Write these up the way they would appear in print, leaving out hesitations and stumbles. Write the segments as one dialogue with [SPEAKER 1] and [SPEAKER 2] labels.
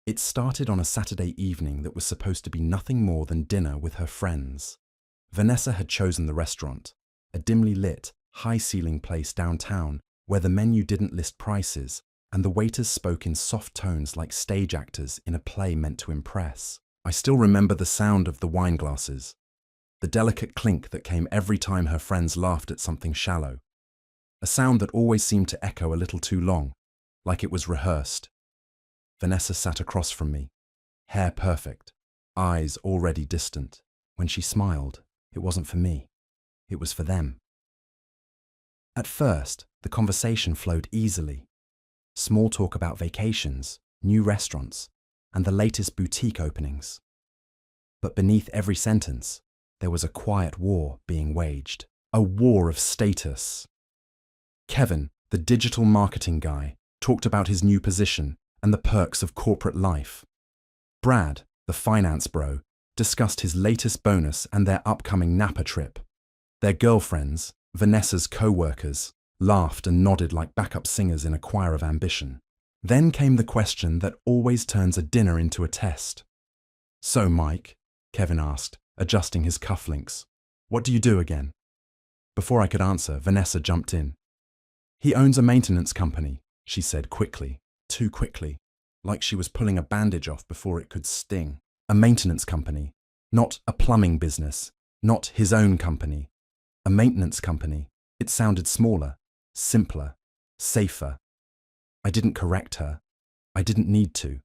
[SPEAKER 1] It started on a Saturday evening that was supposed to be nothing more than dinner with her friends. Vanessa had chosen the restaurant, a dimly lit, high-ceiling place downtown where the menu didn't list prices and the waiters spoke in soft tones like stage actors in a play meant to impress. I still remember the sound of the wine glasses, the delicate clink that came every time her friends laughed at something shallow, a sound that always seemed to echo a little too long, like it was rehearsed. Vanessa sat across from me, hair perfect, eyes already distant. When she smiled, it wasn't for me, it was for them. At first, the conversation flowed easily. Small talk about vacations, new restaurants, and the latest boutique openings. But beneath every sentence, there was a quiet war being waged, a war of status. Kevin, the digital marketing guy, talked about his new position and the perks of corporate life. Brad, the finance bro, discussed his latest bonus and their upcoming Napa trip. Their girlfriends, Vanessa's co-workers, laughed and nodded like backup singers in a choir of ambition. Then came the question that always turns a dinner into a test. "So, Mike," Kevin asked, adjusting his cufflinks, "what do you do again?" Before I could answer, Vanessa jumped in. "He owns a maintenance company," she said quickly, too quickly, like she was pulling a bandage off before it could sting. A maintenance company, not a plumbing business, not his own company. A maintenance company. It sounded smaller, simpler, safer. I didn't correct her. I didn't need to.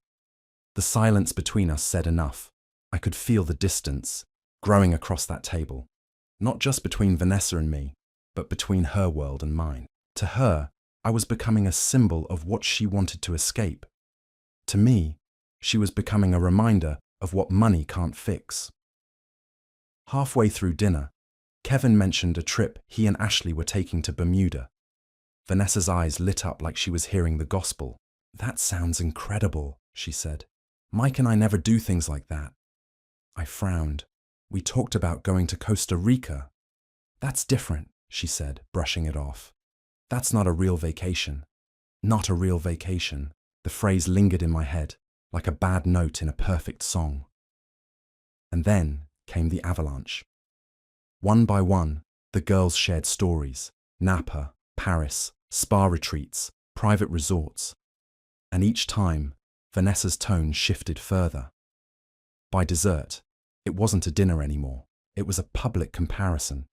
[SPEAKER 1] The silence between us said enough. I could feel the distance growing across that table, not just between Vanessa and me, but between her world and mine. To her, I was becoming a symbol of what she wanted to escape. To me, she was becoming a reminder of what money can't fix. Halfway through dinner, Kevin mentioned a trip he and Ashley were taking to Bermuda. Vanessa's eyes lit up like she was hearing the gospel. "That sounds incredible," she said. "Mike and I never do things like that." I frowned. "We talked about going to Costa Rica." "That's different," she said, brushing it off. "That's not a real vacation." Not a real vacation. The phrase lingered in my head, like a bad note in a perfect song. And then came the avalanche. One by one, the girls shared stories. Napa, Paris, spa retreats, private resorts. And each time, Vanessa's tone shifted further. By dessert, it wasn't a dinner anymore. It was a public comparison.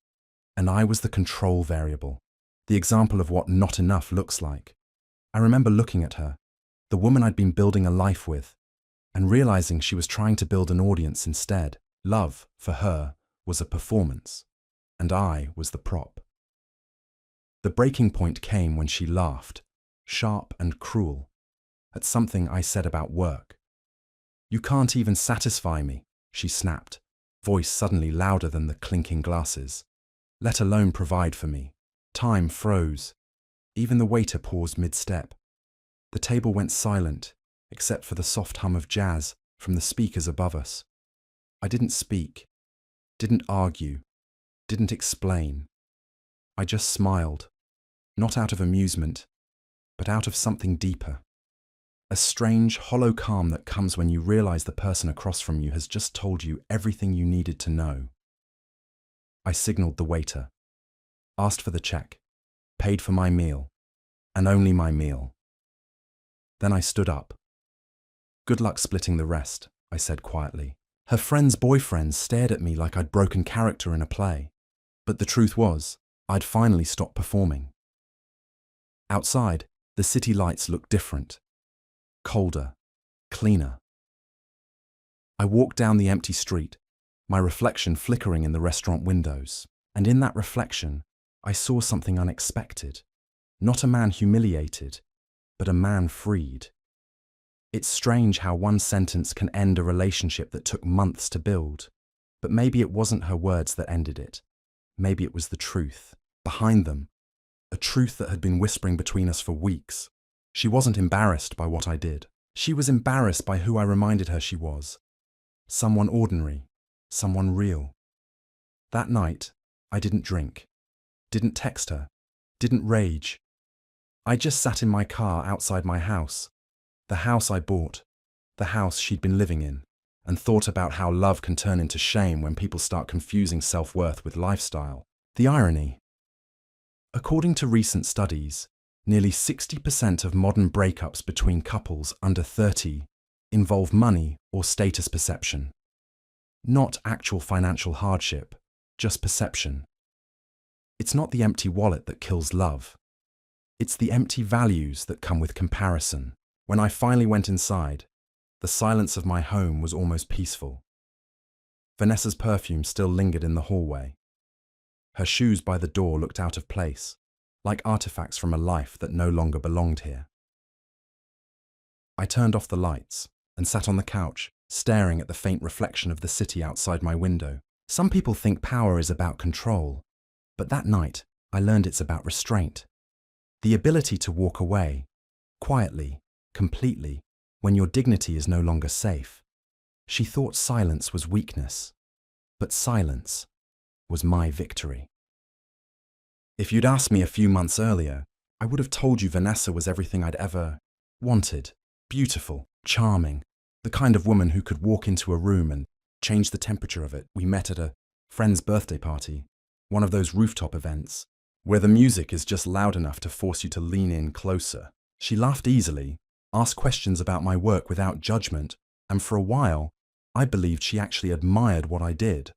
[SPEAKER 1] And I was the control variable, the example of what not enough looks like. I remember looking at her, the woman I'd been building a life with, and realizing she was trying to build an audience instead. Love, for her, was a performance, and I was the prop. The breaking point came when she laughed, sharp and cruel, at something I said about work. "You can't even satisfy me," she snapped, voice suddenly louder than the clinking glasses. "Let alone provide for me." Time froze. Even the waiter paused mid-step. The table went silent, except for the soft hum of jazz from the speakers above us. I didn't speak, didn't argue, didn't explain. I just smiled, not out of amusement, but out of something deeper. A strange, hollow calm that comes when you realize the person across from you has just told you everything you needed to know. I signaled the waiter, asked for the check, paid for my meal, and only my meal. Then I stood up. "Good luck splitting the rest," I said quietly. Her friend's boyfriend stared at me like I'd broken character in a play. But the truth was, I'd finally stopped performing. Outside, the city lights looked different. Colder, cleaner. I walked down the empty street, my reflection flickering in the restaurant windows. And in that reflection, I saw something unexpected. Not a man humiliated, but a man freed. It's strange how one sentence can end a relationship that took months to build. But maybe it wasn't her words that ended it. Maybe it was the truth. Behind them, a truth that had been whispering between us for weeks. She wasn't embarrassed by what I did. She was embarrassed by who I reminded her she was. Someone ordinary, someone real. That night, I didn't drink, didn't text her, didn't rage. I just sat in my car outside my house, the house I bought, the house she'd been living in, and thought about how love can turn into shame when people start confusing self-worth with lifestyle. The irony. According to recent studies, nearly 60% of modern breakups between couples under 30 involve money or status perception. Not actual financial hardship, just perception. It's not the empty wallet that kills love. It's the empty values that come with comparison. When I finally went inside, the silence of my home was almost peaceful. Vanessa's perfume still lingered in the hallway. Her shoes by the door looked out of place, like artifacts from a life that no longer belonged here. I turned off the lights and sat on the couch, staring at the faint reflection of the city outside my window. Some people think power is about control, but that night I learned it's about restraint. The ability to walk away, quietly, completely, when your dignity is no longer safe. She thought silence was weakness, but silence was my victory. If you'd asked me a few months earlier, I would have told you Vanessa was everything I'd ever wanted. Beautiful, charming, the kind of woman who could walk into a room and change the temperature of it. We met at a friend's birthday party, one of those rooftop events, where the music is just loud enough to force you to lean in closer. She laughed easily, asked questions about my work without judgment, and for a while, I believed she actually admired what I did.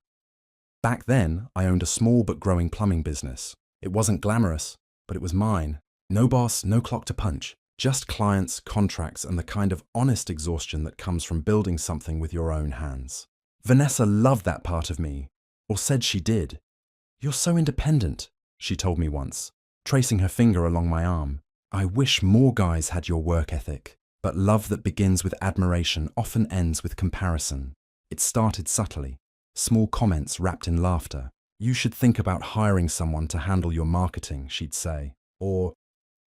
[SPEAKER 1] Back then, I owned a small but growing plumbing business. It wasn't glamorous, but it was mine. No boss, no clock to punch, just clients, contracts, and the kind of honest exhaustion that comes from building something with your own hands. Vanessa loved that part of me, or said she did. "You're so independent," she told me once, tracing her finger along my arm. "I wish more guys had your work ethic." But love that begins with admiration often ends with comparison. It started subtly, small comments wrapped in laughter. "You should think about hiring someone to handle your marketing," she'd say. Or,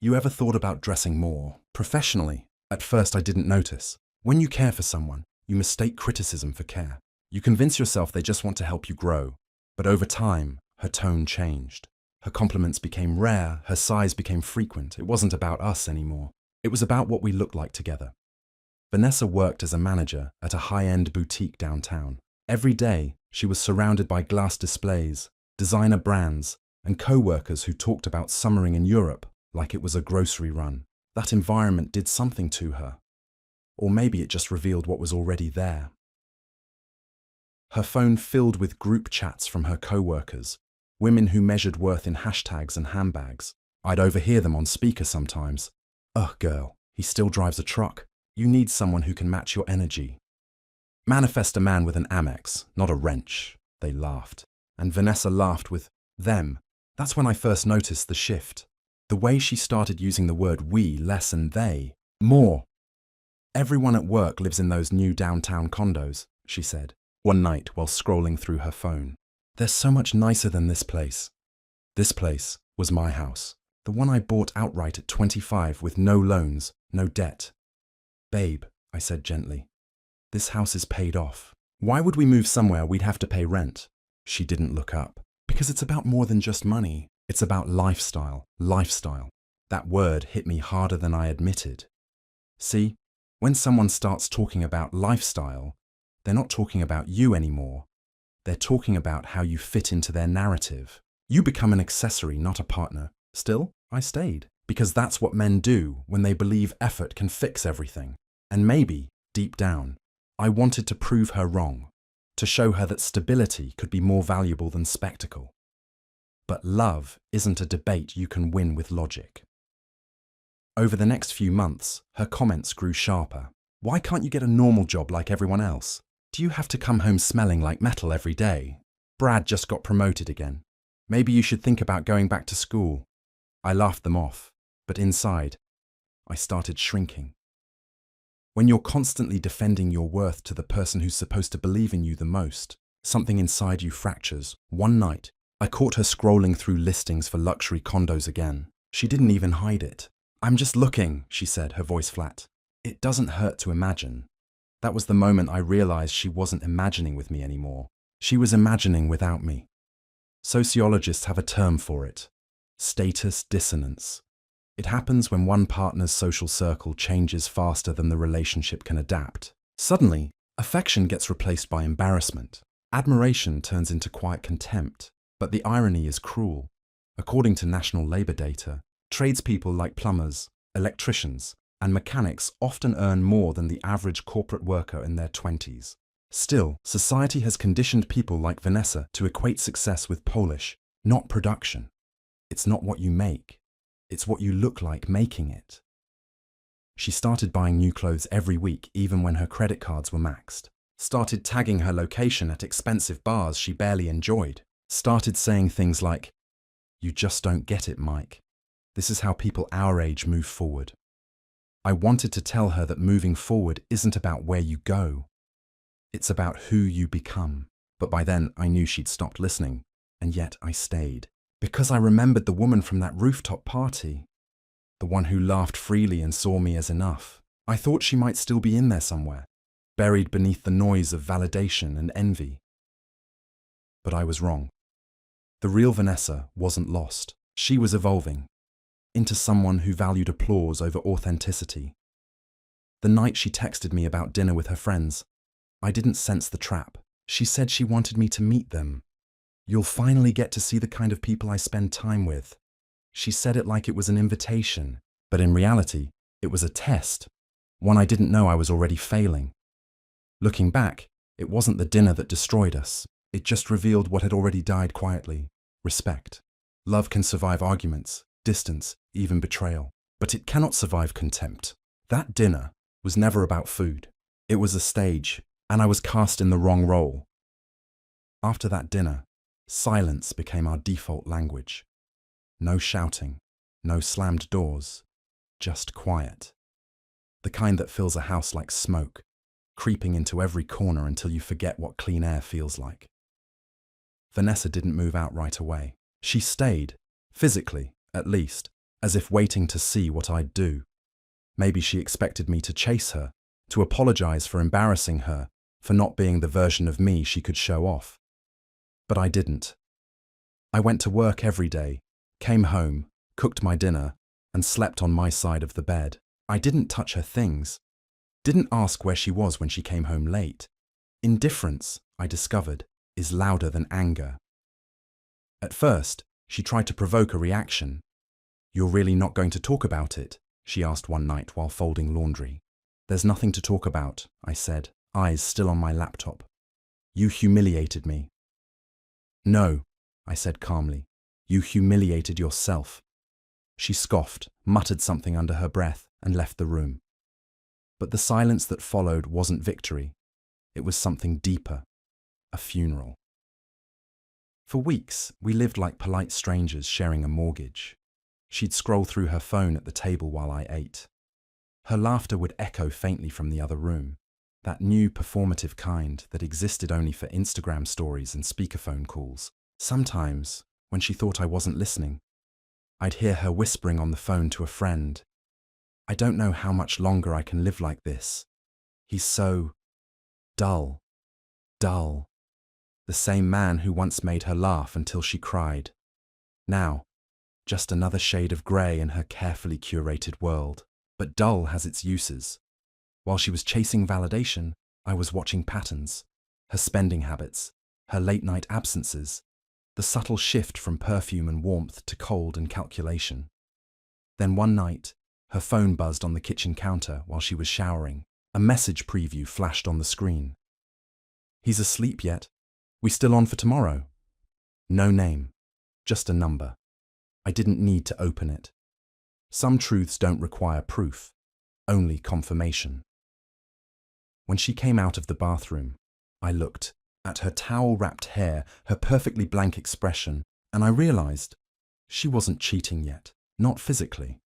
[SPEAKER 1] "You ever thought about dressing more professionally?" At first I didn't notice. When you care for someone, you mistake criticism for care. You convince yourself they just want to help you grow. But over time, her tone changed. Her compliments became rare, her sighs became frequent. It wasn't about us anymore. It was about what we looked like together. Vanessa worked as a manager at a high-end boutique downtown. Every day, she was surrounded by glass displays, designer brands, and co-workers who talked about summering in Europe like it was a grocery run. That environment did something to her. Or maybe it just revealed what was already there. Her phone filled with group chats from her co-workers, women who measured worth in hashtags and handbags. I'd overhear them on speaker sometimes. "Ugh, girl, he still drives a truck. You need someone who can match your energy. Manifest a man with an Amex, not a wrench." They laughed. And Vanessa laughed with them. That's when I first noticed the shift. The way she started using the word we less and they more. "Everyone at work lives in those new downtown condos," she said, one night while scrolling through her phone. "They're so much nicer than this place." This place was my house, the one I bought outright at 25 with no loans, no debt. "Babe," I said gently, "this house is paid off. Why would we move somewhere we'd have to pay rent?" She didn't look up. "Because it's about more than just money. It's about lifestyle, lifestyle." That word hit me harder than I admitted. See, when someone starts talking about lifestyle, they're not talking about you anymore. They're talking about how you fit into their narrative. You become an accessory, not a partner. Still, I stayed, because that's what men do when they believe effort can fix everything. And maybe, deep down, I wanted to prove her wrong, to show her that stability could be more valuable than spectacle. But love isn't a debate you can win with logic. Over the next few months, her comments grew sharper. "Why can't you get a normal job like everyone else? Do you have to come home smelling like metal every day? Brad just got promoted again. Maybe you should think about going back to school." I laughed them off, but inside, I started shrinking. When you're constantly defending your worth to the person who's supposed to believe in you the most, something inside you fractures. One night, I caught her scrolling through listings for luxury condos again. She didn't even hide it. "I'm just looking," she said, her voice flat. "It doesn't hurt to imagine." That was the moment I realized she wasn't imagining with me anymore. She was imagining without me. Sociologists have a term for it: status dissonance. It happens when one partner's social circle changes faster than the relationship can adapt. Suddenly, affection gets replaced by embarrassment. Admiration turns into quiet contempt. But the irony is cruel. According to national labour data, tradespeople like plumbers, electricians, and mechanics often earn more than the average corporate worker in their 20s. Still, society has conditioned people like Vanessa to equate success with polish, not production. It's not what you make, it's what you look like making it. She started buying new clothes every week even when her credit cards were maxed. Started tagging her location at expensive bars she barely enjoyed. Started saying things like, "You just don't get it, Mike. This is how people our age move forward." I wanted to tell her that moving forward isn't about where you go. It's about who you become. But by then I knew she'd stopped listening, and yet I stayed. Because I remembered the woman from that rooftop party. The one who laughed freely and saw me as enough. I thought she might still be in there somewhere, buried beneath the noise of validation and envy. But I was wrong. The real Vanessa wasn't lost. She was evolving into someone who valued applause over authenticity. The night she texted me about dinner with her friends, I didn't sense the trap. She said she wanted me to meet them. "You'll finally get to see the kind of people I spend time with." She said it like it was an invitation, but in reality, it was a test, one I didn't know I was already failing. Looking back, it wasn't the dinner that destroyed us. It just revealed what had already died quietly: respect. Love can survive arguments, distance, even betrayal, but it cannot survive contempt. That dinner was never about food. It was a stage, and I was cast in the wrong role. After that dinner, silence became our default language. No shouting, no slammed doors, just quiet. The kind that fills a house like smoke, creeping into every corner until you forget what clean air feels like. Vanessa didn't move out right away. She stayed, physically, at least, as if waiting to see what I'd do. Maybe she expected me to chase her, to apologize for embarrassing her, for not being the version of me she could show off. But I didn't. I went to work every day, came home, cooked my dinner, and slept on my side of the bed. I didn't touch her things, didn't ask where she was when she came home late. Indifference, I discovered, is louder than anger. At first, she tried to provoke a reaction. "You're really not going to talk about it?" she asked one night while folding laundry. "There's nothing to talk about," I said, eyes still on my laptop. "You humiliated me." "No," I said calmly. "You humiliated yourself." She scoffed, muttered something under her breath, and left the room. But the silence that followed wasn't victory. It was something deeper, a funeral. For weeks, we lived like polite strangers sharing a mortgage. She'd scroll through her phone at the table while I ate. Her laughter would echo faintly from the other room, that new performative kind that existed only for Instagram stories and speakerphone calls. Sometimes, when she thought I wasn't listening, I'd hear her whispering on the phone to a friend, "I don't know how much longer I can live like this. He's so dull, dull." The same man who once made her laugh until she cried. Now, just another shade of grey in her carefully curated world. But dull has its uses. While she was chasing validation, I was watching patterns, her spending habits, her late-night absences, the subtle shift from perfume and warmth to cold and calculation. Then one night, her phone buzzed on the kitchen counter while she was showering. A message preview flashed on the screen. "He's asleep yet? We still on for tomorrow?" No name, just a number. I didn't need to open it. Some truths don't require proof, only confirmation. When she came out of the bathroom, I looked at her towel-wrapped hair, her perfectly blank expression, and I realized she wasn't cheating yet, not physically.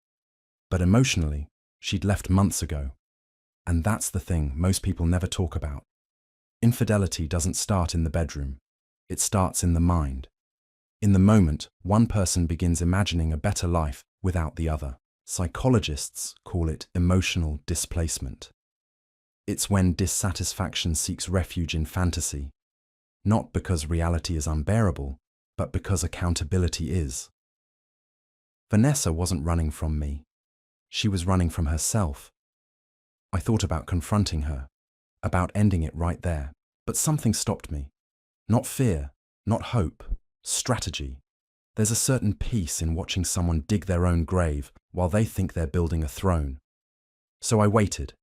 [SPEAKER 1] But emotionally, she'd left months ago. And that's the thing most people never talk about. Infidelity doesn't start in the bedroom. It starts in the mind. In the moment, one person begins imagining a better life without the other. Psychologists call it emotional displacement. It's when dissatisfaction seeks refuge in fantasy, not because reality is unbearable, but because accountability is. Vanessa wasn't running from me. She was running from herself. I thought about confronting her, about ending it right there. But something stopped me. Not fear, not hope, strategy. There's a certain peace in watching someone dig their own grave while they think they're building a throne. So I waited.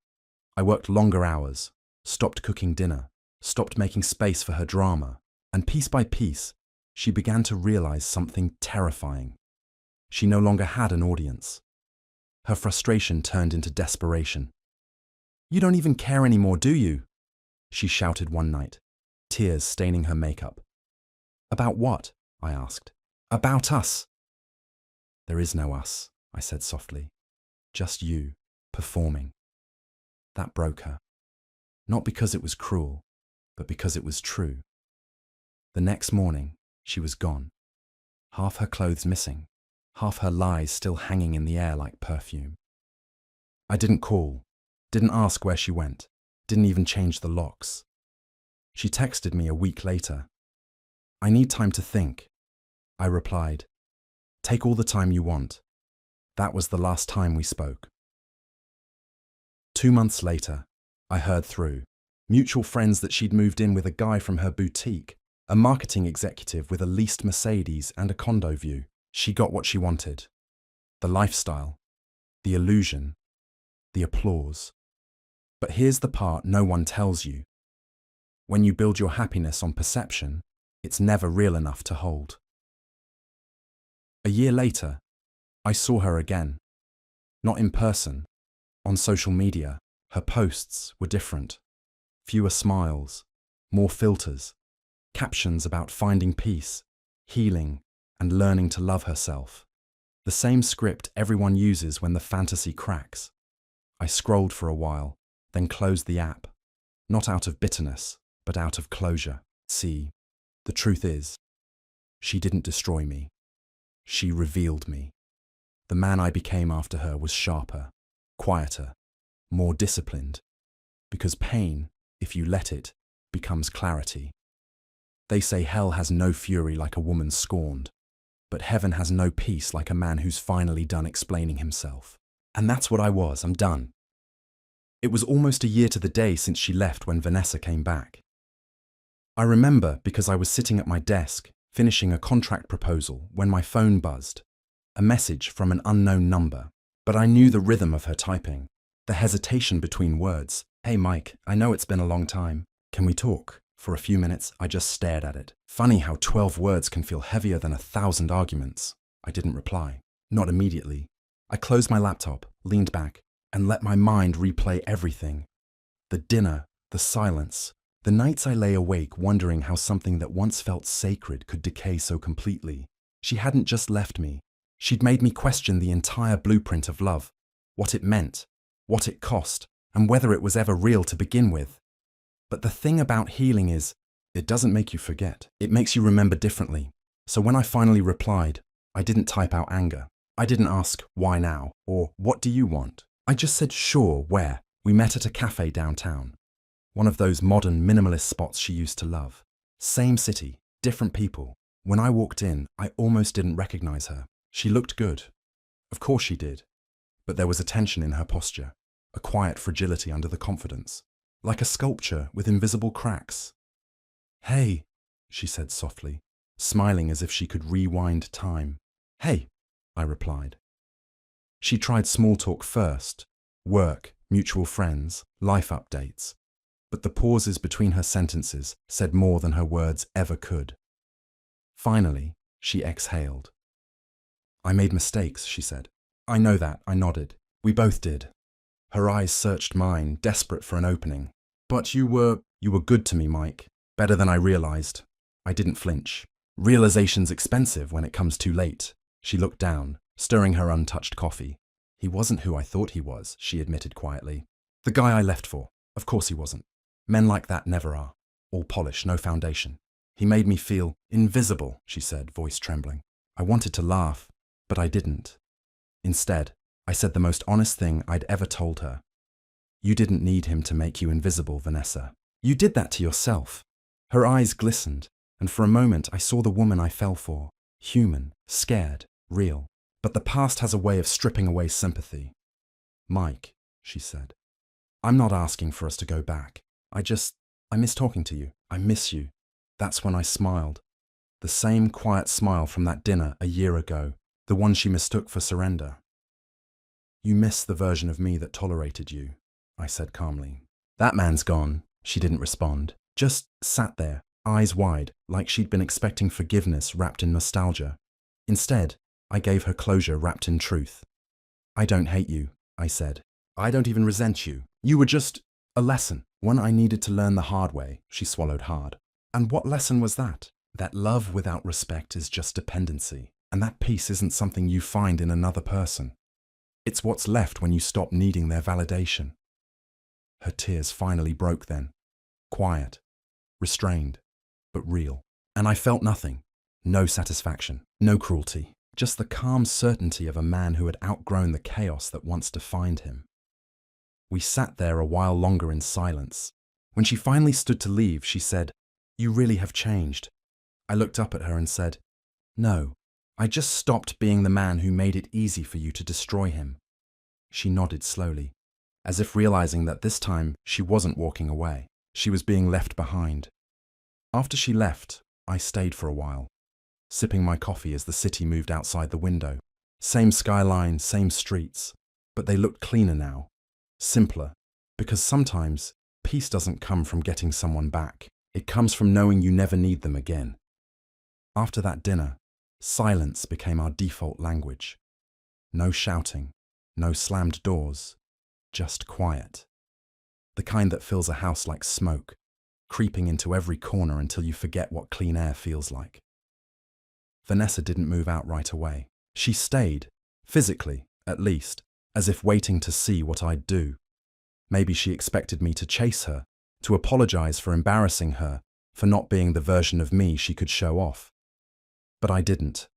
[SPEAKER 1] I worked longer hours, stopped cooking dinner, stopped making space for her drama, and piece by piece, she began to realize something terrifying. She no longer had an audience. Her frustration turned into desperation. "You don't even care anymore, do you?" she shouted one night, tears staining her makeup. "About what?" I asked. "About us." "There is no us," I said softly. "Just you, performing." That broke her. Not because it was cruel, but because it was true. The next morning, she was gone. Half her clothes missing, half her lies still hanging in the air like perfume. I didn't call, didn't ask where she went, didn't even change the locks. She texted me a week later. "I need time to think." I replied, "Take all the time you want." That was the last time we spoke. 2 months later, I heard through. Mutual friends that she'd moved in with a guy from her boutique, a marketing executive with a leased Mercedes and a condo view. She got what she wanted. The lifestyle, the illusion, the applause. But here's the part no one tells you. When you build your happiness on perception, it's never real enough to hold. A year later, I saw her again. Not in person. On social media, her posts were different. Fewer smiles, more filters, captions about finding peace, healing, and learning to love herself. The same script everyone uses when the fantasy cracks. I scrolled for a while, then closed the app. Not out of bitterness, but out of closure. See, the truth is, she didn't destroy me. She revealed me. The man I became after her was sharper, quieter, more disciplined. Because pain, if you let it, becomes clarity. They say hell has no fury like a woman scorned, but heaven has no peace like a man who's finally done explaining himself. And that's what I was. I'm done. It was almost a year to the day since she left when Vanessa came back. I remember because I was sitting at my desk, finishing a contract proposal, when my phone buzzed. A message from an unknown number, but I knew the rhythm of her typing, the hesitation between words. "Hey Mike, I know it's been a long time. Can we talk?" For a few minutes, I just stared at it. Funny how 12 words can feel heavier than 1,000 arguments. I didn't reply. Not immediately. I closed my laptop, leaned back, and let my mind replay everything. The dinner, the silence, the nights I lay awake wondering how something that once felt sacred could decay so completely. She hadn't just left me. She'd made me question the entire blueprint of love, what it meant, what it cost, and whether it was ever real to begin with. But the thing about healing is, it doesn't make you forget. It makes you remember differently. So when I finally replied, I didn't type out anger. I didn't ask, "Why now?" or "What do you want?" I just said, "Sure, where?" We met at a cafe downtown. One of those modern minimalist spots she used to love. Same city, different people. When I walked in, I almost didn't recognize her. She looked good. Of course she did. But there was a tension in her posture, a quiet fragility under the confidence, like a sculpture with invisible cracks. "Hey," she said softly, smiling as if she could rewind time. "Hey," I replied. She tried small talk first, work, mutual friends, life updates. But the pauses between her sentences said more than her words ever could. Finally, she exhaled. "I made mistakes," she said. "I know that," I nodded. "We both did." Her eyes searched mine, desperate for an opening. "But you were good to me, Mike. Better than I realized." I didn't flinch. Realization's expensive when it comes too late. She looked down, stirring her untouched coffee. "He wasn't who I thought he was," she admitted quietly. "The guy I left for. Of course he wasn't. Men like that never are. All polish, no foundation. He made me feel invisible," she said, voice trembling. I wanted to laugh, but I didn't. Instead, I said the most honest thing I'd ever told her. "You didn't need him to make you invisible, Vanessa. You did that to yourself." Her eyes glistened, and for a moment I saw the woman I fell for. Human, scared, real. But the past has a way of stripping away sympathy. "Mike," she said, "I'm not asking for us to go back. I miss talking to you. I miss you. That's when I smiled. The same quiet smile from that dinner a year ago, the one she mistook for surrender. You miss the version of me that tolerated you, I said calmly. That man's gone, she didn't respond. Just sat there, eyes wide, like she'd been expecting forgiveness wrapped in nostalgia. Instead, I gave her closure wrapped in truth. I don't hate you, I said. I don't even resent you. You were just a lesson, one I needed to learn the hard way, she swallowed hard. And what lesson was that? That love without respect is just dependency, and that peace isn't something you find in another person. It's what's left when you stop needing their validation. Her tears finally broke then. Quiet, restrained, but real. And I felt nothing. No satisfaction, no cruelty. Just the calm certainty of a man who had outgrown the chaos that once defined him. We sat there a while longer in silence. When she finally stood to leave, she said, "You really have changed." I looked up at her and said, "No, I just stopped being the man who made it easy for you to destroy him." She nodded slowly, as if realizing that this time she wasn't walking away. She was being left behind. After she left, I stayed for a while, sipping my coffee as the city moved outside the window. Same skyline, same streets, but they looked cleaner now, simpler, because sometimes peace doesn't come from getting someone back. It comes from knowing you never need them again. After that dinner, silence became our default language. No shouting, no slammed doors, just quiet. The kind that fills a house like smoke, creeping into every corner until you forget what clean air feels like. Vanessa didn't move out right away. She stayed, physically, at least, as if waiting to see what I'd do. Maybe she expected me to chase her, to apologize for embarrassing her, for not being the version of me she could show off. But I didn't.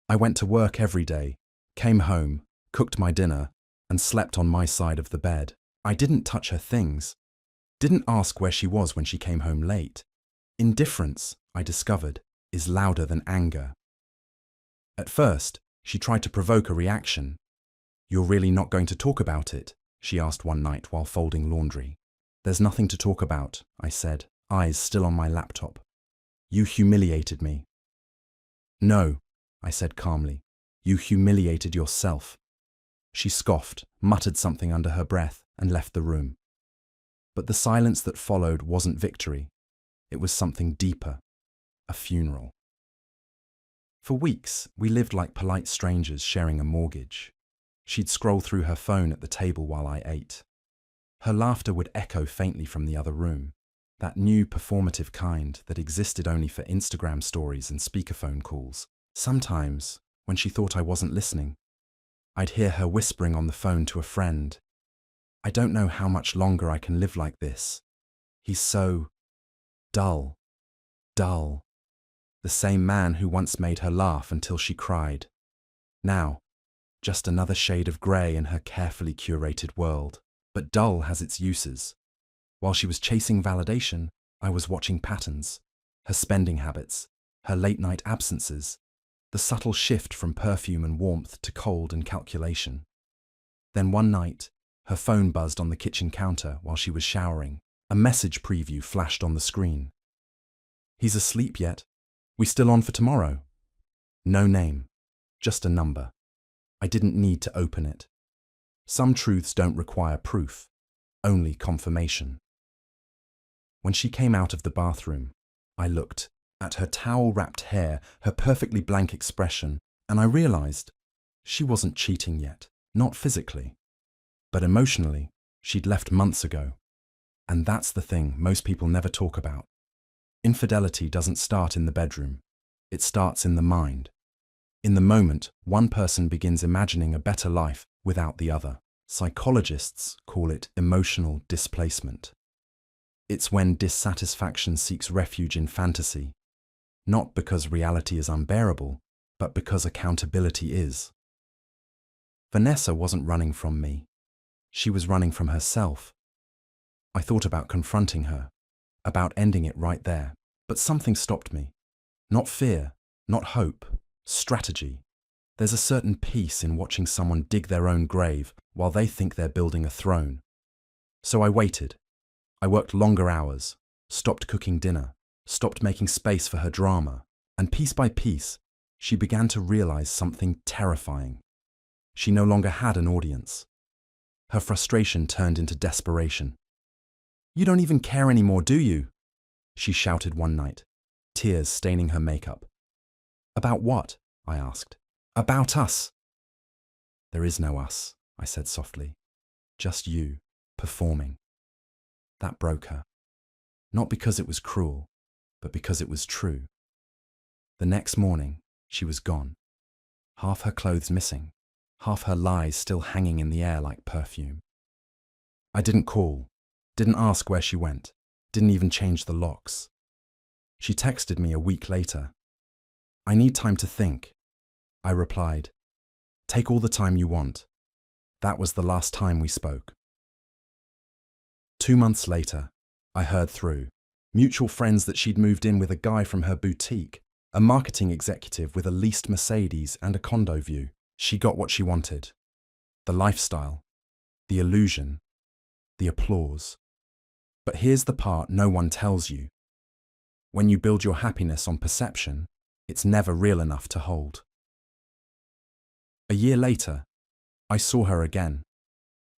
[SPEAKER 1] I went to work every day, came home, cooked my dinner, and slept on my side of the bed. I didn't touch her things, didn't ask where she was when she came home late. Indifference, I discovered, is louder than anger. At first, she tried to provoke a reaction. "You're really not going to talk about it?" she asked one night while folding laundry. "There's nothing to talk about," I said, eyes still on my laptop. "You humiliated me." "No," I said calmly. "You humiliated yourself." She scoffed, muttered something under her breath, and left the room. But the silence that followed wasn't victory. It was something deeper, a funeral. For weeks, we lived like polite strangers sharing a mortgage. She'd scroll through her phone at the table while I ate. Her laughter would echo faintly from the other room, that new performative kind that existed only for Instagram stories and speakerphone calls. Sometimes, when she thought I wasn't listening, I'd hear her whispering on the phone to a friend, "I don't know how much longer I can live like this. He's so dull, dull." The same man who once made her laugh until she cried. Now, just another shade of grey in her carefully curated world. But dull has its uses. While she was chasing validation, I was watching patterns, her spending habits, her late-night absences, the subtle shift from perfume and warmth to cold and calculation. Then one night, her phone buzzed on the kitchen counter while she was showering. A message preview flashed on the screen. "He's asleep yet? We still on for tomorrow?" No name, just a number. I didn't need to open it. Some truths don't require proof, only confirmation. When she came out of the bathroom, I looked at her towel-wrapped hair, her perfectly blank expression, and I realized she wasn't cheating yet, not physically. But emotionally, she'd left months ago. And that's the thing most people never talk about. Infidelity doesn't start in the bedroom. It starts in the mind. In the moment, one person begins imagining a better life without the other. Psychologists call it emotional displacement. It's when dissatisfaction seeks refuge in fantasy, not because reality is unbearable, but because accountability is. Vanessa wasn't running from me. She was running from herself. I thought about confronting her, about ending it right there, but something stopped me. Not fear, not hope, strategy. There's a certain peace in watching someone dig their own grave while they think they're building a throne. So I waited. I worked longer hours, stopped cooking dinner, stopped making space for her drama, and piece by piece, she began to realize something terrifying. She no longer had an audience. Her frustration turned into desperation. "You don't even care anymore, do you?" she shouted one night, tears staining her makeup. "About what?" I asked. "About us." "There is no us," I said softly. "Just you, performing." That broke her. Not because it was cruel, but because it was true. The next morning, she was gone. Half her clothes missing, half her lies still hanging in the air like perfume. I didn't call, didn't ask where she went, didn't even change the locks. She texted me a week later. "I need time to think." I replied, "Take all the time you want." That was the last time we spoke. 2 months later, I heard through. Mutual friends that she'd moved in with a guy from her boutique, a marketing executive with a leased Mercedes and a condo view. She got what she wanted. The lifestyle, the illusion, the applause. But here's the part no one tells you. When you build your happiness on perception, it's never real enough to hold. A year later, I saw her again.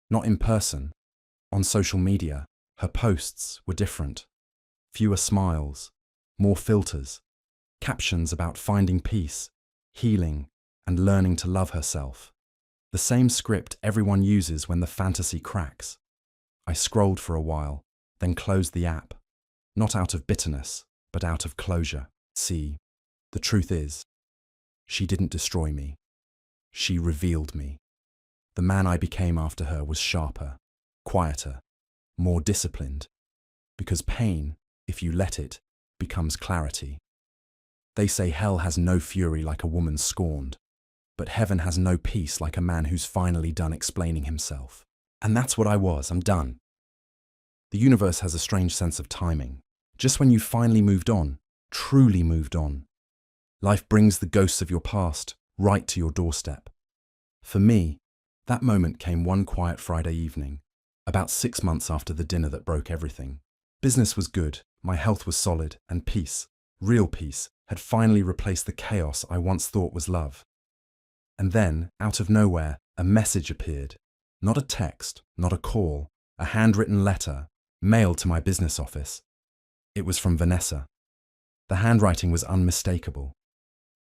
[SPEAKER 1] Not in person. On social media, her posts were different. Fewer smiles, more filters, captions about finding peace, healing, and learning to love herself. The same script everyone uses when the fantasy cracks. I scrolled for a while, then closed the app. Not out of bitterness, but out of closure. See, the truth is, she didn't destroy me. She revealed me. The man I became after her was sharper, quieter, more disciplined. Because pain, if you let it, becomes clarity. They say hell has no fury like a woman scorned, but heaven has no peace like a man who's finally done explaining himself. And that's what I was. I'm done. The universe has a strange sense of timing. Just when you finally moved on, truly moved on, life brings the ghosts of your past right to your doorstep. For me, that moment came one quiet Friday evening, about 6 months after the dinner that broke everything. Business was good, my health was solid, and peace, real peace, had finally replaced the chaos I once thought was love. And then, out of nowhere, a message appeared. Not a text, not a call, a handwritten letter, mailed to my business office. It was from Vanessa. The handwriting was unmistakable.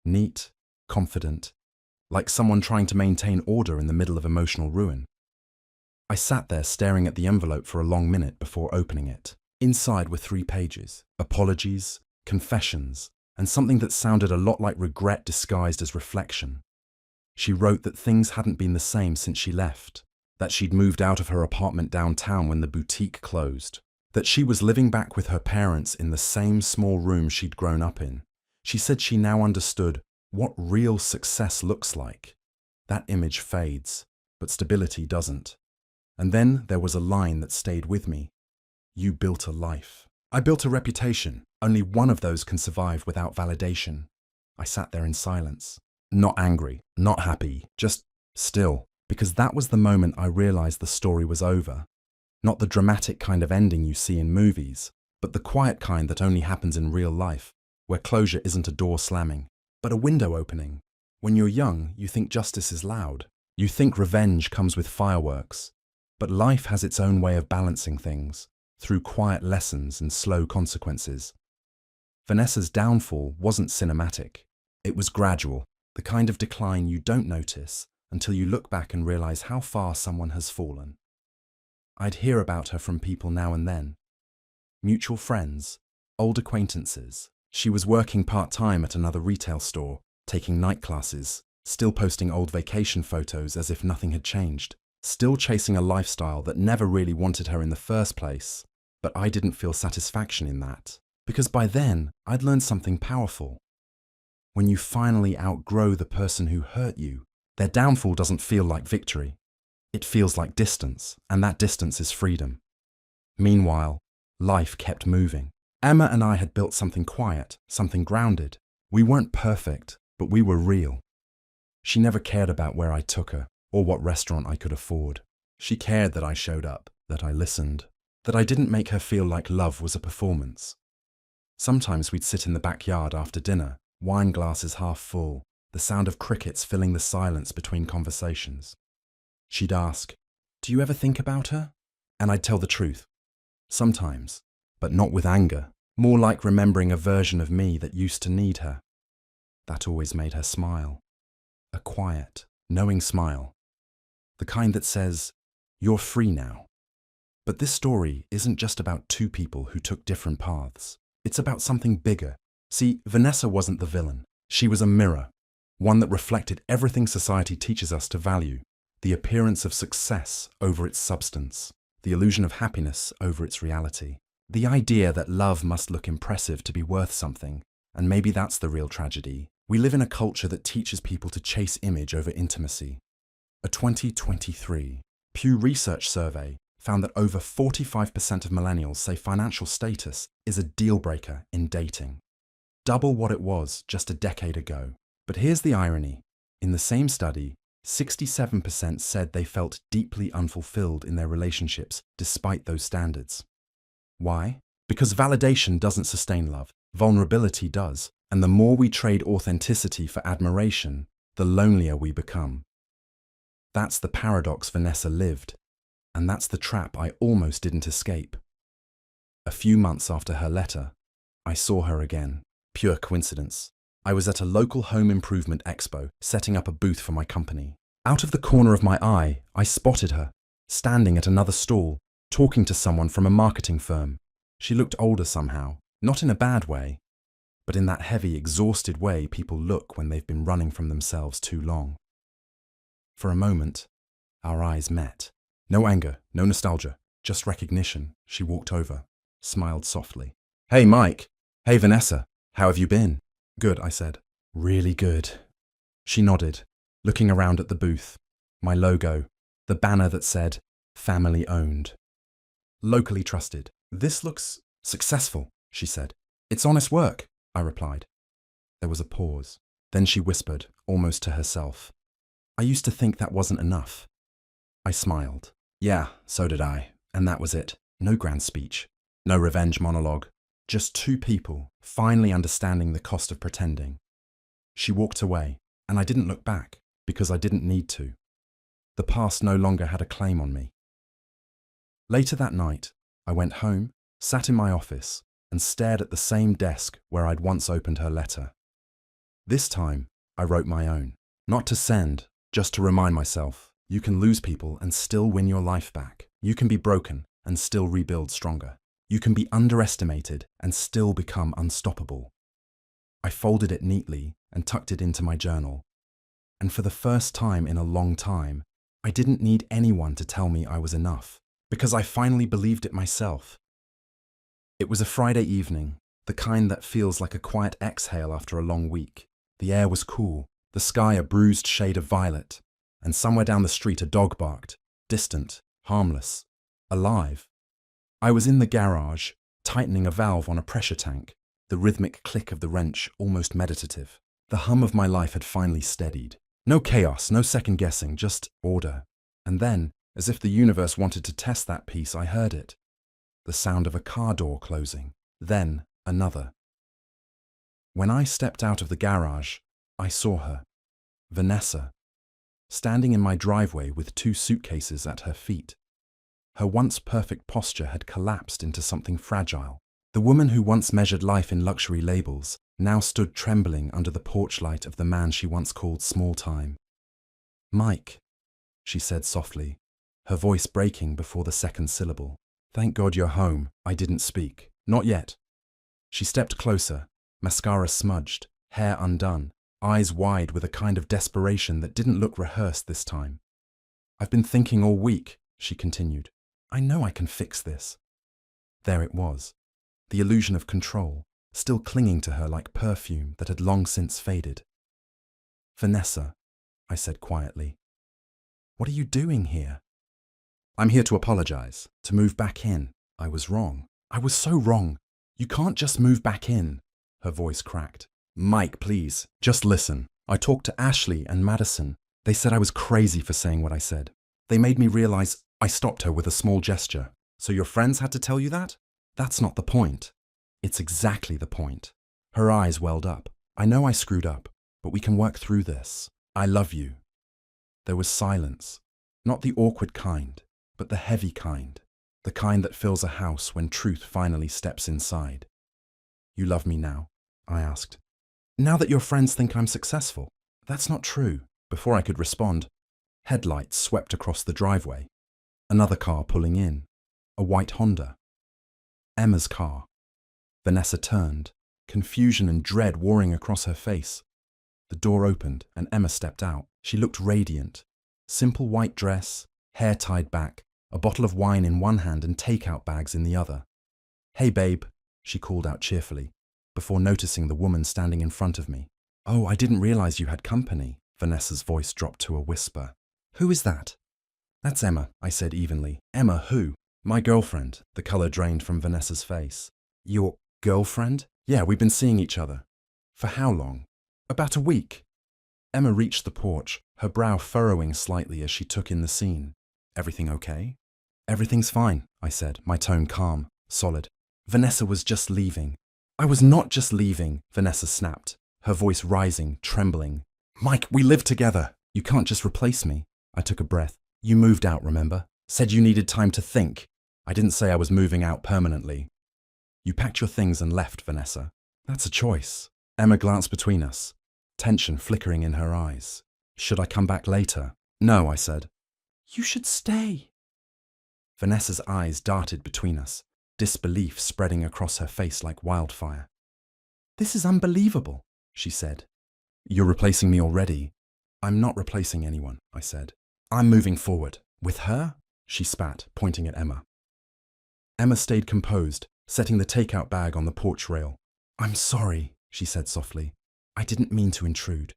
[SPEAKER 1] Neat, confident, like someone trying to maintain order in the middle of emotional ruin. I sat there staring at the envelope for a long minute before opening it. Inside were 3 pages, apologies, confessions, and something that sounded a lot like regret disguised as reflection. She wrote that things hadn't been the same since she left, that she'd moved out of her apartment downtown when the boutique closed, that she was living back with her parents in the same small room she'd grown up in. She said she now understood what real success looks like. That image fades, but stability doesn't. And then there was a line that stayed with me. You built a life. I built a reputation. Only one of those can survive without validation. I sat there in silence. Not angry, not happy, just still. Because that was the moment I realized the story was over. Not the dramatic kind of ending you see in movies, but the quiet kind that only happens in real life, where closure isn't a door slamming, but a window opening. When you're young, you think justice is loud. You think revenge comes with fireworks. But life has its own way of balancing things, through quiet lessons and slow consequences. Vanessa's downfall wasn't cinematic. It was gradual, the kind of decline you don't notice until you look back and realize how far someone has fallen. I'd hear about her from people now and then. Mutual friends, old acquaintances. She was working part-time at another retail store, taking night classes, still posting old vacation photos as if nothing had changed, still chasing a lifestyle that never really wanted her in the first place. But I didn't feel satisfaction in that, because by then I'd learned something powerful. When you finally outgrow the person who hurt you, their downfall doesn't feel like victory. It feels like distance, and that distance is freedom. Meanwhile, life kept moving. Emma and I had built something quiet, something grounded. We weren't perfect, but we were real. She never cared about where I took her, or what restaurant I could afford. She cared that I showed up, that I listened, that I didn't make her feel like love was a performance. Sometimes we'd sit in the backyard after dinner, wine glasses half full, the sound of crickets filling the silence between conversations. She'd ask, "Do you ever think about her?" And I'd tell the truth. Sometimes, but not with anger, more like remembering a version of me that used to need her. That always made her smile. A quiet, knowing smile. The kind that says, "You're free now." But this story isn't just about two people who took different paths. It's about something bigger. See, Vanessa wasn't the villain. She was a mirror, one that reflected everything society teaches us to value: the appearance of success over its substance, the illusion of happiness over its reality, the idea that love must look impressive to be worth something. And maybe that's the real tragedy. We live in a culture that teaches people to chase image over intimacy. A 2023 Pew Research survey found that over 45% of millennials say financial status is a deal breaker in dating. Double what it was just a decade ago. But here's the irony. In the same study, 67% said they felt deeply unfulfilled in their relationships despite those standards. Why? Because validation doesn't sustain love, vulnerability does. And the more we trade authenticity for admiration, the lonelier we become. That's the paradox Vanessa lived, and that's the trap I almost didn't escape. A few months after her letter, I saw her again. Pure coincidence. I was at a local home improvement expo, setting up a booth for my company. Out of the corner of my eye, I spotted her, standing at another stall, talking to someone from a marketing firm. She looked older somehow, not in a bad way, but in that heavy, exhausted way people look when they've been running from themselves too long. For a moment, our eyes met. No anger, no nostalgia, just recognition. She walked over, smiled softly. "Hey, Mike. Hey, Vanessa. How have you been?" "Good," I said. "Really good." She nodded, looking around at the booth. My logo, the banner that said, "Family owned." "Locally trusted. This looks successful," she said. "It's honest work," I replied. There was a pause. Then she whispered, almost to herself, "I used to think that wasn't enough." I smiled. Yeah, so did I. And that was it. No grand speech. No revenge monologue. Just two people, finally understanding the cost of pretending. She walked away, and I didn't look back, because I didn't need to. The past no longer had a claim on me. Later that night, I went home, sat in my office, and stared at the same desk where I'd once opened her letter. This time, I wrote my own. Not to send, just to remind myself, you can lose people and still win your life back. You can be broken and still rebuild stronger. You can be underestimated and still become unstoppable. I folded it neatly and tucked it into my journal. And for the first time in a long time, I didn't need anyone to tell me I was enough, because I finally believed it myself. It was a Friday evening, the kind that feels like a quiet exhale after a long week. The air was cool, the sky a bruised shade of violet, and somewhere down the street a dog barked, distant, harmless, alive. I was in the garage, tightening a valve on a pressure tank, the rhythmic click of the wrench almost meditative. The hum of my life had finally steadied. No chaos, no second guessing, just order. And then, as if the universe wanted to test that peace, I heard it. The sound of a car door closing, then another. When I stepped out of the garage, I saw her, Vanessa, standing in my driveway with two suitcases at her feet. Her once perfect posture had collapsed into something fragile. The woman who once measured life in luxury labels now stood trembling under the porch light of the man she once called small time. "Mike," she said softly, her voice breaking before the second syllable. "Thank God you're home." I didn't speak. Not yet. She stepped closer, mascara smudged, hair undone, eyes wide with a kind of desperation that didn't look rehearsed this time. "I've been thinking all week," she continued. "I know I can fix this." There it was, the illusion of control, still clinging to her like perfume that had long since faded. "Vanessa," I said quietly, "what are you doing here?" "I'm here to apologize, to move back in. I was wrong. I was so wrong. You can't just move back in." Her voice cracked. "Mike, please, just listen. I talked to Ashley and Madison. They said I was crazy for saying what I said. They made me realize." I stopped her with a small gesture. So your friends had to tell you that? That's not the point. It's exactly the point. Her eyes welled up. I know I screwed up, but we can work through this. I love you. There was silence. Not the awkward kind, but the heavy kind. The kind that fills a house when truth finally steps inside. You love me now? I asked. Now that your friends think I'm successful? That's not true. Before I could respond, headlights swept across the driveway. Another car pulling in. A white Honda. Emma's car. Vanessa turned, confusion and dread warring across her face. The door opened and Emma stepped out. She looked radiant. Simple white dress, hair tied back, a bottle of wine in one hand and takeout bags in the other. "Hey babe," she called out cheerfully, before noticing the woman standing in front of me. "Oh, I didn't realize you had company." Vanessa's voice dropped to a whisper. "Who is that?" "That's Emma," I said evenly. "Emma who?" "My girlfriend." The color drained from Vanessa's face. "Your girlfriend?" "Yeah, we've been seeing each other." "For how long?" "About a week." Emma reached the porch, her brow furrowing slightly as she took in the scene. "Everything okay?" "Everything's fine," I said, my tone calm, solid. "Vanessa was just leaving." "I was not just leaving," Vanessa snapped, her voice rising, trembling. "Mike, we live together. You can't just replace me." I took a breath. "You moved out, remember? Said you needed time to think." "I didn't say I was moving out permanently." "You packed your things and left, Vanessa." "That's a choice." Emma glanced between us, tension flickering in her eyes. "Should I come back later?" "No," I said. "You should stay." Vanessa's eyes darted between us, disbelief spreading across her face like wildfire. "This is unbelievable," she said. "You're replacing me already." "I'm not replacing anyone," I said. "I'm moving forward." "With her?" she spat, pointing at Emma. Emma stayed composed, setting the takeout bag on the porch rail. "I'm sorry," she said softly. "I didn't mean to intrude."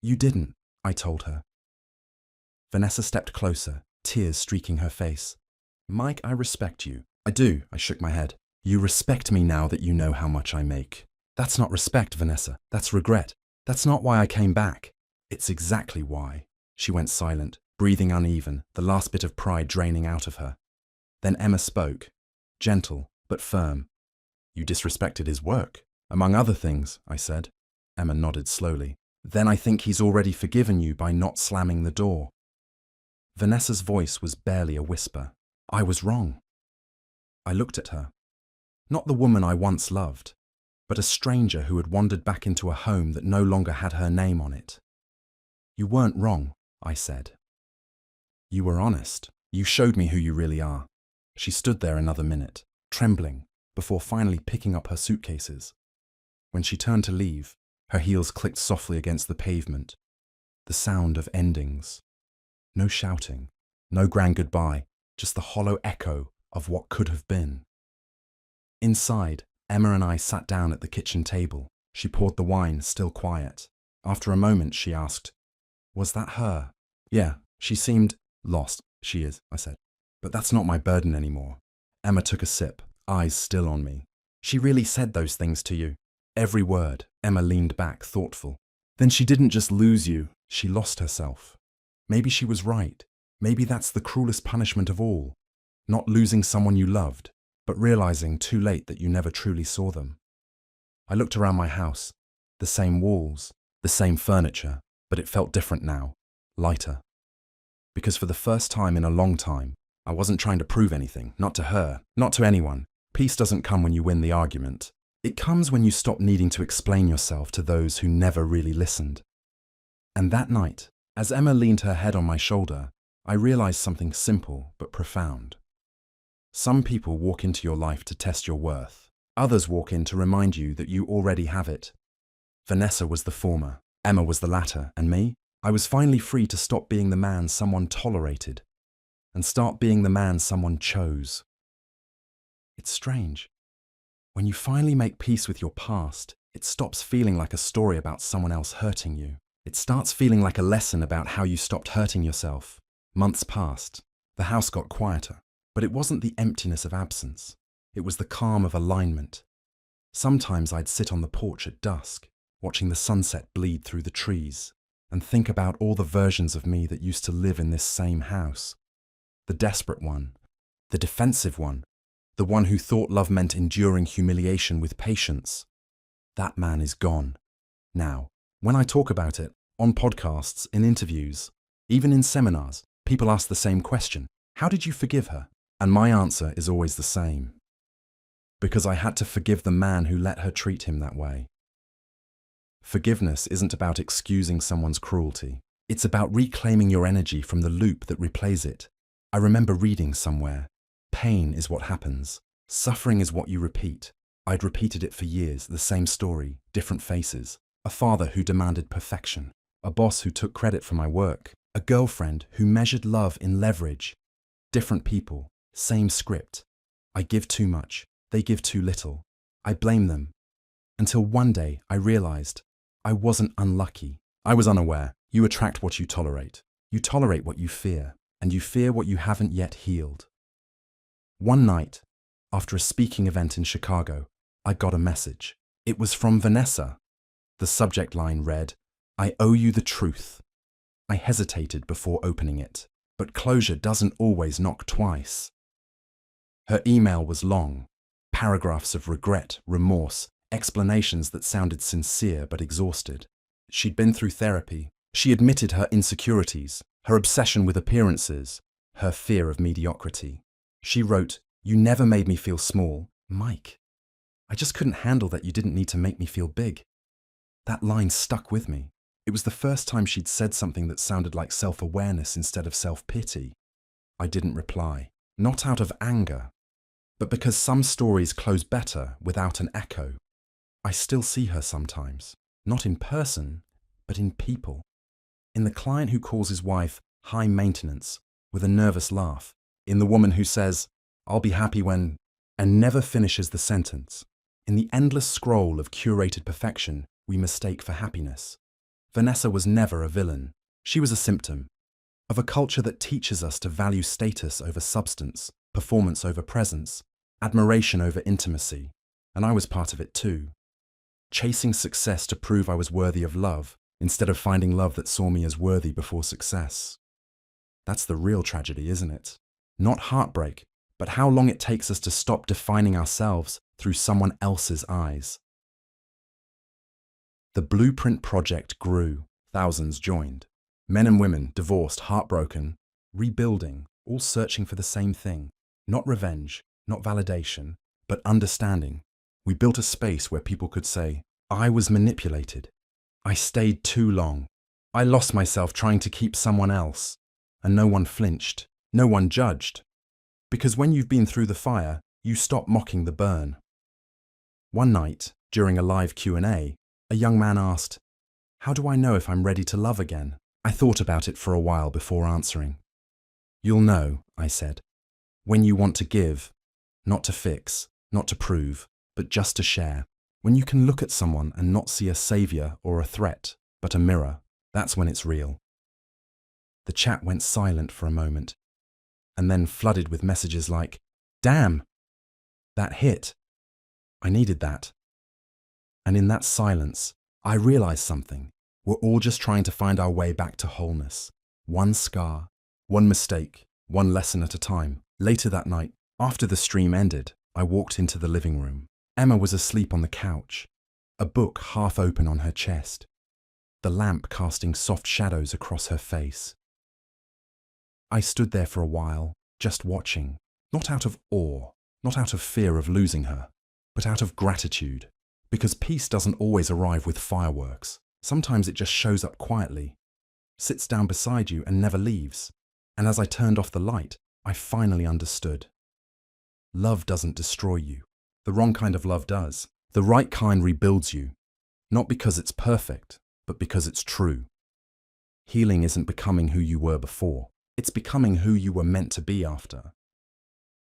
[SPEAKER 1] "You didn't," I told her. Vanessa stepped closer, tears streaking her face. "Mike, I respect you." "I do," I shook my head. "You respect me now that you know how much I make." "That's not respect, Vanessa. That's regret. That's not why I came back." "It's exactly why." She went silent, breathing uneven, the last bit of pride draining out of her. Then Emma spoke, gentle but firm. "You disrespected his work." "Among other things," I said. Emma nodded slowly. "Then I think he's already forgiven you by not slamming the door." Vanessa's voice was barely a whisper. I was wrong. I looked at her. Not the woman I once loved, but a stranger who had wandered back into a home that no longer had her name on it. "You weren't wrong," I said. "You were honest. You showed me who you really are." She stood there another minute, trembling, before finally picking up her suitcases. When she turned to leave, her heels clicked softly against the pavement. The sound of endings. No shouting, no grand goodbye, just the hollow echo of what could have been. Inside, Emma and I sat down at the kitchen table. She poured the wine, still quiet. After a moment, she asked, "Was that her?" "Yeah, she seemed lost." "She is," I said. "But that's not my burden anymore." Emma took a sip, eyes still on me. "She really said those things to you?" "Every word." Emma leaned back, thoughtful. "Then she didn't just lose you, she lost herself." Maybe she was right. Maybe that's the cruelest punishment of all. Not losing someone you loved, but realizing too late that you never truly saw them. I looked around my house. The same walls, the same furniture, but it felt different now, lighter. Because for the first time in a long time, I wasn't trying to prove anything, not to her, not to anyone. Peace doesn't come when you win the argument. It comes when you stop needing to explain yourself to those who never really listened. And that night, as Emma leaned her head on my shoulder, I realized something simple but profound. Some people walk into your life to test your worth. Others walk in to remind you that you already have it. Vanessa was the former, Emma was the latter, and me? I was finally free to stop being the man someone tolerated and start being the man someone chose. It's strange. When you finally make peace with your past, it stops feeling like a story about someone else hurting you. It starts feeling like a lesson about how you stopped hurting yourself. Months passed. The house got quieter. But it wasn't the emptiness of absence. It was the calm of alignment. Sometimes I'd sit on the porch at dusk, watching the sunset bleed through the trees, and think about all the versions of me that used to live in this same house. The desperate one, the defensive one, the one who thought love meant enduring humiliation with patience. That man is gone. Now, when I talk about it, on podcasts, in interviews, even in seminars, people ask the same question: how did you forgive her? And my answer is always the same: because I had to forgive the man who let her treat him that way. Forgiveness isn't about excusing someone's cruelty. It's about reclaiming your energy from the loop that replays it. I remember reading somewhere, pain is what happens. Suffering is what you repeat. I'd repeated it for years, the same story, different faces. A father who demanded perfection. A boss who took credit for my work. A girlfriend who measured love in leverage. Different people, same script. I give too much, they give too little. I blame them. Until one day I realized I wasn't unlucky. I was unaware. You attract what you tolerate. You tolerate what you fear, and you fear what you haven't yet healed. One night, after a speaking event in Chicago, I got a message. It was from Vanessa. The subject line read, "I owe you the truth." I hesitated before opening it, but closure doesn't always knock twice. Her email was long, paragraphs of regret, remorse, explanations that sounded sincere but exhausted. She'd been through therapy. She admitted her insecurities, her obsession with appearances, her fear of mediocrity. She wrote, "You never made me feel small, Mike. I just couldn't handle that you didn't need to make me feel big." That line stuck with me. It was the first time she'd said something that sounded like self-awareness instead of self-pity. I didn't reply, not out of anger, but because some stories close better without an echo. I still see her sometimes, not in person, but in people. In the client who calls his wife high maintenance with a nervous laugh. In the woman who says, "I'll be happy when," and never finishes the sentence. In the endless scroll of curated perfection we mistake for happiness. Vanessa was never a villain. She was a symptom of a culture that teaches us to value status over substance, performance over presence, admiration over intimacy, and I was part of it too. Chasing success to prove I was worthy of love, instead of finding love that saw me as worthy before success. That's the real tragedy, isn't it? Not heartbreak, but how long it takes us to stop defining ourselves through someone else's eyes. The Blueprint Project grew. Thousands joined. Men and women, divorced, heartbroken, rebuilding, all searching for the same thing. Not revenge, not validation, but understanding. We built a space where people could say, "I was manipulated. I stayed too long. I lost myself trying to keep someone else." And no one flinched. No one judged. Because when you've been through the fire, you stop mocking the burn. One night, during a live Q&A, a young man asked, "How do I know if I'm ready to love again?" I thought about it for a while before answering. "You'll know," I said, "when you want to give, not to fix, not to prove, but just to share. When you can look at someone and not see a savior or a threat, but a mirror, that's when it's real." The chat went silent for a moment, and then flooded with messages like, "Damn, that hit. I needed that." And in that silence, I realized something. We're all just trying to find our way back to wholeness. One scar, one mistake, one lesson at a time. Later that night, after the stream ended, I walked into the living room. Emma was asleep on the couch, a book half open on her chest, the lamp casting soft shadows across her face. I stood there for a while, just watching, not out of awe, not out of fear of losing her, but out of gratitude. Because peace doesn't always arrive with fireworks. Sometimes it just shows up quietly, sits down beside you and never leaves. And as I turned off the light, I finally understood. Love doesn't destroy you. The wrong kind of love does. The right kind rebuilds you, not because it's perfect, but because it's true. Healing isn't becoming who you were before. It's becoming who you were meant to be after.